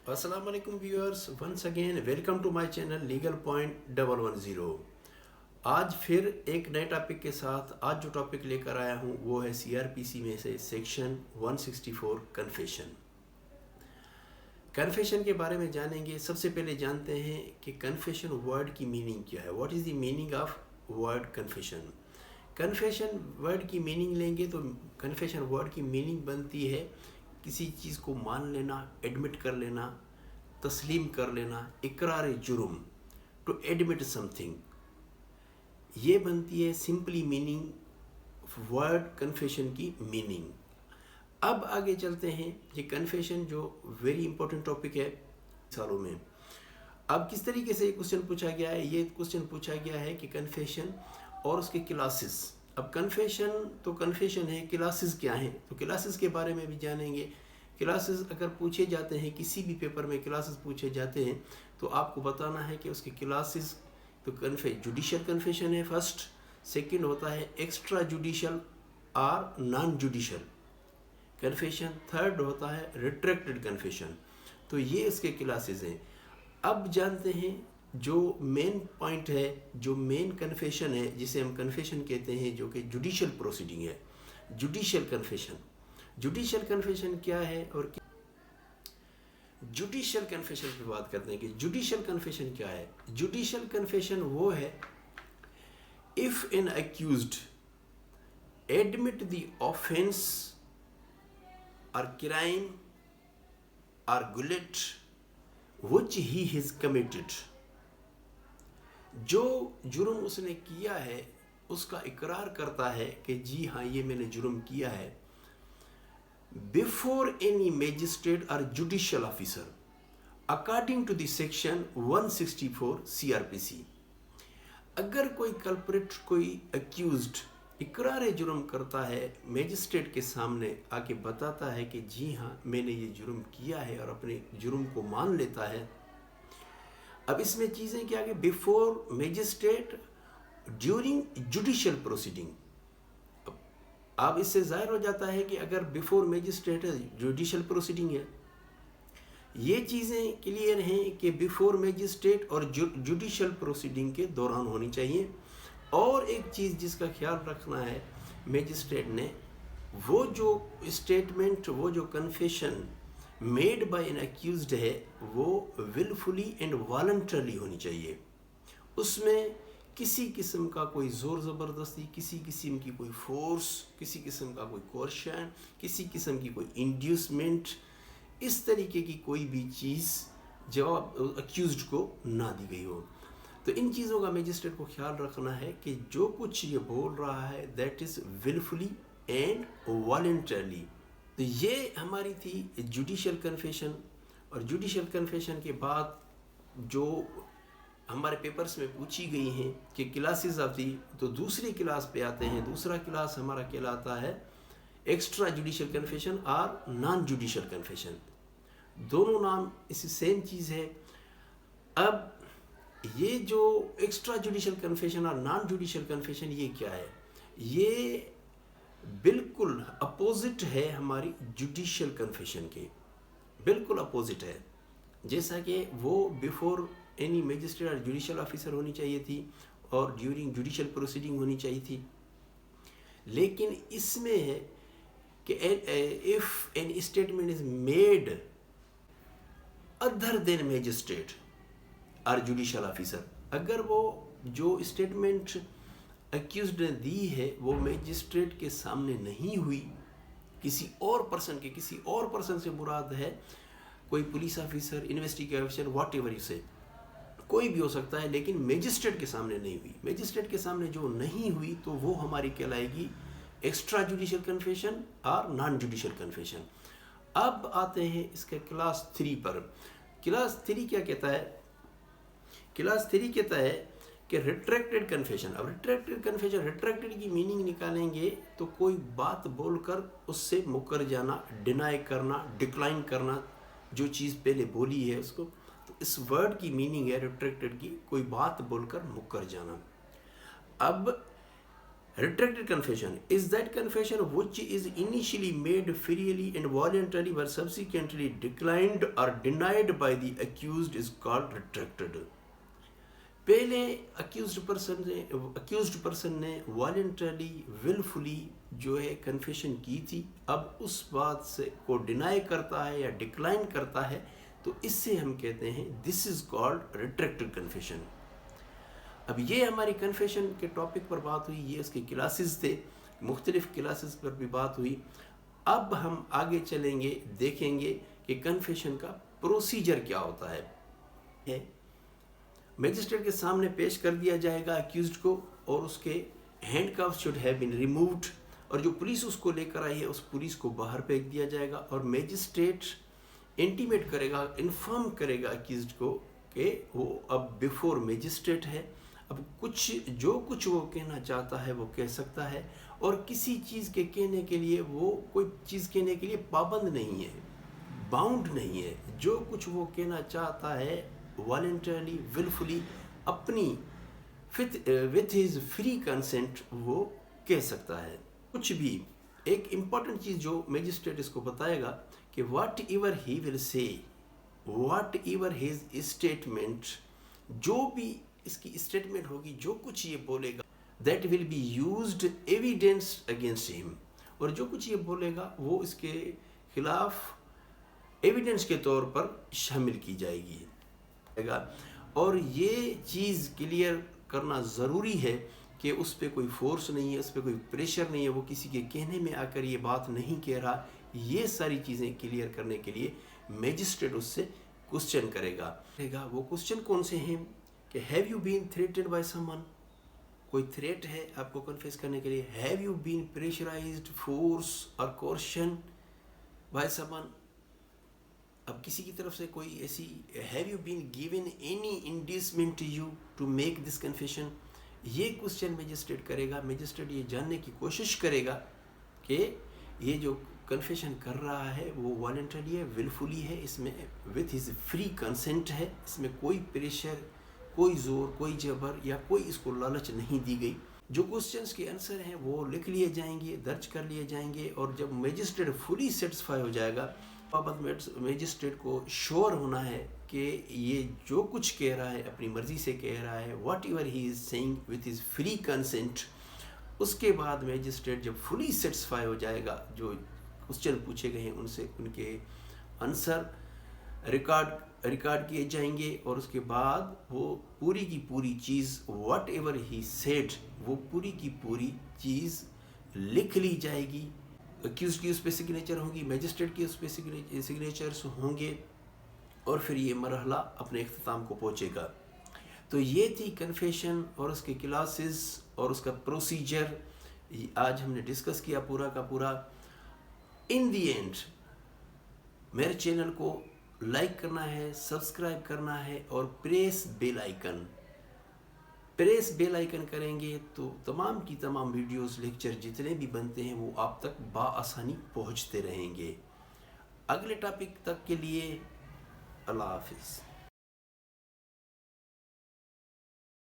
अस्सलाम वालेकुम viewers, once again welcome to my channel legal point 110। आज फिर एक नए टॉपिक के साथ आज जो टॉपिक लेकर आया हूँ वो है सीआरपीसी में से सेक्शन 164 कन्फेशन। कन्फेशन के बारे में जानेंगे। सबसे पहले जानते हैं कि कन्फेशन वर्ड की मीनिंग क्या है। What is the meaning of word confession. Confession word की मीनिंग लेंगे तो कन्फेशन वर्ड की मीनिंग बनती है किसी चीज़ को मान लेना, एडमिट कर लेना, तस्लीम कर लेना, इकरार जुर्म, टू एडमिट समथिंग। ये बनती है सिंपली मीनिंग वर्ड कन्फेशन की मीनिंग। अब आगे चलते हैं। ये कन्फेशन जो वेरी इंपॉर्टेंट टॉपिक है सालों में। अब किस तरीके से क्वेश्चन पूछा गया है, ये क्वेश्चन पूछा गया है कि कन्फेशन और उसके क्लासेस। अब कन्फेशन तो कन्फेशन है, क्लासेस क्या हैं, तो क्लासेस के बारे में भी जानेंगे। क्लासेस अगर पूछे जाते हैं, किसी भी पेपर में क्लासेस पूछे जाते हैं तो आपको बताना है कि उसके क्लासेस। तो जुडिशियल कन्फेशन है फर्स्ट, सेकंड होता है एक्स्ट्रा जुडिशियल और नॉन जुडिशियल कन्फेशन, थर्ड होता है रिट्रैक्टेड कन्फेशन। तो ये इसके क्लासेस हैं। अब जानते हैं जो मेन पॉइंट है, जो मेन कन्फेशन है जिसे हम कन्फेशन कहते हैं, जो कि जुडिशियल प्रोसीडिंग है। जुडिशियल कन्फेशन, जुडिशियल कन्फेशन क्या है और जुडिशियल कन्फेशन की बात करते हैं कि जुडिशियल कन्फेशन क्या है। जुडिशियल कन्फेशन वो है if an accused admit the offence or crime or guilt which he has committed। जो जुर्म उसने किया है उसका इकरार करता है कि जी हाँ ये मैंने जुर्म किया है, बिफोर एनी मैजिस्ट्रेट और judicial officer according to the section 164 CrPC. अगर कोई कल्प्रिट, कोई अक्यूज्ड इकरार जुर्म करता है, मैजिस्ट्रेट के सामने आके बताता है कि जी हाँ मैंने ये जुर्म किया है और अपने जुर्म को मान लेता है। अब इसमें चीज़ें क्या कि before magistrate, during judicial proceeding. अब इससे जाहिर हो जाता है कि अगर बिफोर मैजिस्ट्रेट है, जुडिशियल प्रोसीडिंग है। ये चीज़ें क्लियर हैं कि बिफोर मैजिस्ट्रेट और जुडिशियल प्रोसीडिंग के दौरान होनी चाहिए। और एक चीज़ जिसका ख्याल रखना है मैजिस्ट्रेट ने, वो जो स्टेटमेंट, वो जो confession made by an accused है वो विलफुली एंड वॉलंटरली होनी चाहिए। उसमें किसी किस्म का कोई ज़ोर ज़बरदस्ती, किसी किस्म की कोई फोर्स, किसी किस्म का कोई कोर्शन, किसी किस्म की कोई इंड्यूसमेंट, इस तरीके की कोई भी चीज़ जवाब अक्यूज्ड को ना दी गई हो। तो इन चीज़ों का मैजिस्ट्रेट को ख्याल रखना है कि जो कुछ ये बोल रहा है that is wilfully and voluntarily. तो ये हमारी थी जुडिशियल कन्फेशन। और जुडिशियल कन्फेशन के बाद जो हमारे पेपर्स में पूछी गई हैं कि क्लासेस ऑफ दी, तो दूसरी क्लास पे आते हैं। दूसरा क्लास हमारा कहलाता है एक्स्ट्रा जुडिशियल कन्फेशन और नॉन जुडिशियल कन्फेशन। दोनों नाम इसी सेम चीज़ है। अब ये जो एक्स्ट्रा जुडिशियल कन्फेशन और नॉन जुडिशियल कन्फेशन ये क्या है, ये बिल्कुल अपोजिट है हमारी जुडिशियल कन्फेशन के, बिल्कुल अपोजिट है। जैसा कि वो बिफोर एनी मैजिस्ट्रेट और जुडिशियल ऑफिसर होनी चाहिए थी और ड्यूरिंग जुडिशियल प्रोसीडिंग होनी चाहिए थी, लेकिन इसमें है कि if an statement is made other than magistrate और जुडिशियल ऑफिसर, अगर वो जो स्टेटमेंट अक्यूज्ड ने दी है वो मैजिस्ट्रेट के सामने नहीं हुई, किसी और पर्सन से मुराद है कोई police officer, investigation officer, what ever से कोई भी हो सकता है, लेकिन मैजिस्ट्रेट के सामने नहीं हुई। मैजिस्ट्रेट के सामने जो नहीं हुई तो वो हमारी कहलाएगी एक्स्ट्रा जुडिशियल कन्फेशन और नॉन जुडिशियल कन्फेशन। अब आते हैं इसके क्लास 3 पर। क्लास 3 क्या कहता है? क्लास 3 कहता है कि रिट्रैक्टेड कन्फेशन। अब रिट्रैक्टेड कन्फेशन, रिट्रैक्टेड की मीनिंग निकालेंगे तो कोई बात बोलकर उससे मुकर जाना, डिनाई करना, डिक्लाइन करना, जो चीज़ पहले बोली है उसको। तो इस वर्ड की मीनिंग है रिट्रैक्टेड की, कोई बात बोलकर मुकर जाना। अब Retracted confession is that confession which is initially made freely and voluntarily but subsequently declined or denied by the accused is called retracted. پہلے accused person نے voluntarily willfully جو ہے کنفیشن کی تھی، اب اس بات سے کو ڈینائی کرتا ہے یا ڈکلائن کرتا ہے، تو اس سے ہم کہتے ہیں دس از کالڈ ریٹریکٹڈ کنفیشن. اب یہ ہماری کنفیشن کے ٹاپک پر بات ہوئی، یہ اس کے کلاسز تھے، مختلف کلاسز پر بھی بات ہوئی. اب ہم آگے چلیں گے، دیکھیں گے کہ کنفیشن کا پروسیجر کیا ہوتا ہے. میجسٹریٹ کے سامنے پیش کر دیا جائے گا اکیوزڈ کو، اور اس کے handcuff should have been removed, اور جو پولیس اس کو لے کر آئی ہے اس پولیس کو باہر پھینک دیا جائے گا، اور میجسٹریٹ انٹیمیٹ کرے گا، انفارم کرے گا اکیوزڈ کو کہ وہ اب بیفور میجسٹریٹ ہے، اب جو کچھ وہ کہنا چاہتا ہے وہ کہہ سکتا ہے، اور کسی چیز کے کہنے کے لیے وہ کوئی چیز کہنے کے لیے پابند نہیں ہے، باؤنڈ نہیں ہے. جو کچھ وہ کہنا چاہتا ہے والنٹرلی willfully اپنی with his free consent وہ کہہ سکتا ہے. کچھ بھی ایک امپورٹنٹ چیز جو میجسٹریٹ اس کو بتائے گا کہ واٹ ایور ہی ول سے، واٹ ایور ہز اسٹیٹمنٹ، جو بھی اس کی اسٹیٹمنٹ ہوگی، جو کچھ یہ بولے گا that will be used evidence against ہم، اور جو کچھ یہ بولے گا وہ اس کے خلاف ایویڈینس کے طور پر شامل کی جائے گی. اور یہ چیز کلیئر کرنا ضروری ہے کہ اس پہ کوئی فورس نہیں ہے، اس پہ کوئی پریشر نہیں ہے، وہ کسی کے کہنے میں آ کر یہ بات نہیں کہہ رہا. یہ ساری چیزیں کلیئر کرنے کے لیے میجسٹریٹ اس سے کوسچن کرے گا. وہ کوسچن کون سے ہیں کہ have you been threatened by some one, کوئی تھریٹ ہے آپ کو کنفیس کرنے کے لیے. Have you been pressurised, force اور کورشن بائی سم ون، اب کسی کی طرف سے کوئی ایسی have you been given any inducement to you to make this confession. یہ کوسچن میجسٹریٹ کرے گا. میجسٹریٹ یہ جاننے کی کوشش کرے گا کہ یہ جو کنفیشن کر رہا ہے وہ والنٹری ہے، willfully ہے، اس میں وتھ ہز فری کنسنٹ ہے، اس میں کوئی پریشر، کوئی زور، کوئی جبر یا کوئی اس کو لالچ نہیں دی گئی. جو کوسچنس کے آنسر ہیں وہ لکھ لیے جائیں گے، درج کر لیے جائیں گے، اور جب میجسٹریٹ فلی سیٹسفائی ہو جائے گا، میجسٹریٹ کو شور ہونا ہے کہ یہ جو کچھ کہہ رہا ہے اپنی مرضی سے کہہ رہا ہے، whatever he is saying with his free consent. اس کے بعد میجسٹریٹ جب فلی سیٹسفائی ہو جائے گا، جو کوسچن پوچھے گئے ہیں ان سے ان کے آنسر ریکارڈ کیے جائیں گے، اور اس کے بعد وہ پوری کی پوری چیز واٹ ایور ہی سیڈ، وہ پوری کی پوری چیز لکھ لی جائے گی. اکیوزڈ کی اس پہ سگنیچر ہوں گی، میجسٹریٹ کی اس پہ سگنیچرز ہوں گے، اور پھر یہ مرحلہ اپنے اختتام کو پہنچے گا. تو یہ تھی کنفیشن اور اس کے کلاسز اور اس کا پروسیجر. آج ہم نے ڈسکس کیا پورا کا پورا. ان دی اینڈ میرے چینل کو لائک کرنا ہے، سبسکرائب کرنا ہے، اور پریس بیل آئیکن کریں گے تو تمام کی تمام ویڈیوز، لیکچر جتنے بھی بنتے ہیں وہ آپ تک بآسانی پہنچتے رہیں گے. اگلے ٹاپک تک کے لیے اللہ حافظ.